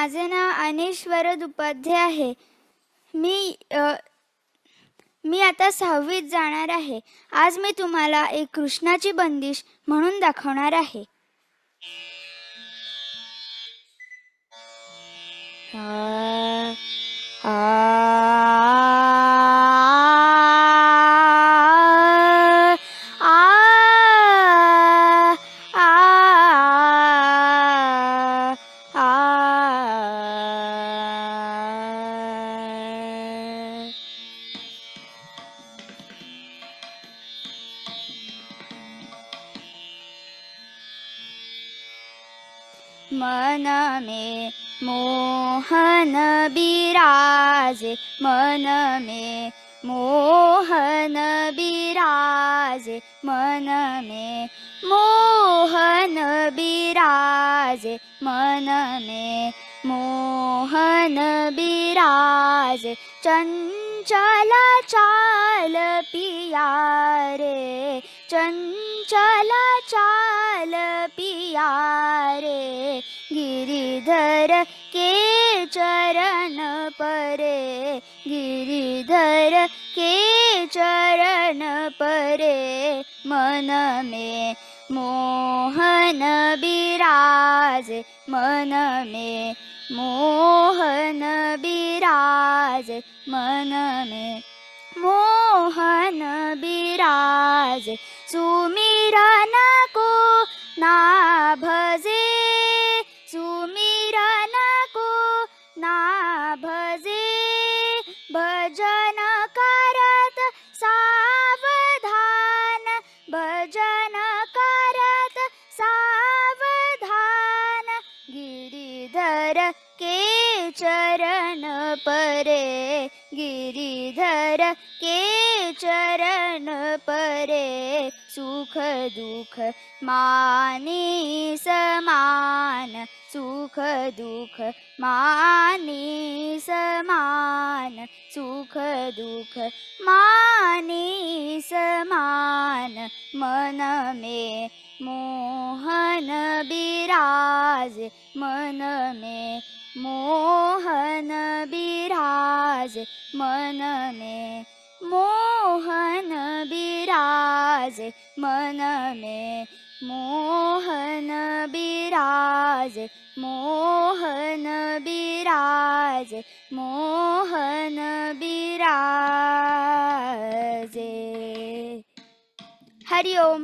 माझे नाव अनिश वरद उपाध्याय आहे. मी आता 6वीत जाणार आहे. आज मी तुम्हाला एक कृष्णाची बंदिश म्हणून दाखवणार आहे. मन में मोहन बिराजे, मन में मोहन बिराजे, मन में मोहन बिराजे, मन में मोहन बिराजे. चंचल चाल पिया रे, चंचल चाल पिया रे, गिरिधर के चरण परे, गिरिधर के चरण परे. मन में मोहन बिराजे, मन में मोहन बिराजे, मन में मोहन बिराजे. सुमिरन को ना भजे, सुमिरन को ना भजे, भजन करत सावधान, भजन करत सावधान. गिरिधर के चरण परे, गिरिधर के चरण परे. सुख दुख मानी समान, सुख दुख मानी समान, सुख दुख मानी समान. मन में मोहन बिराजे, मन में मोहन बिराजे, मन में मोहन बिराजे, मन में मोहन बिराजे, मोहन बिराजे, मोहन बिराजे. हरि ओम.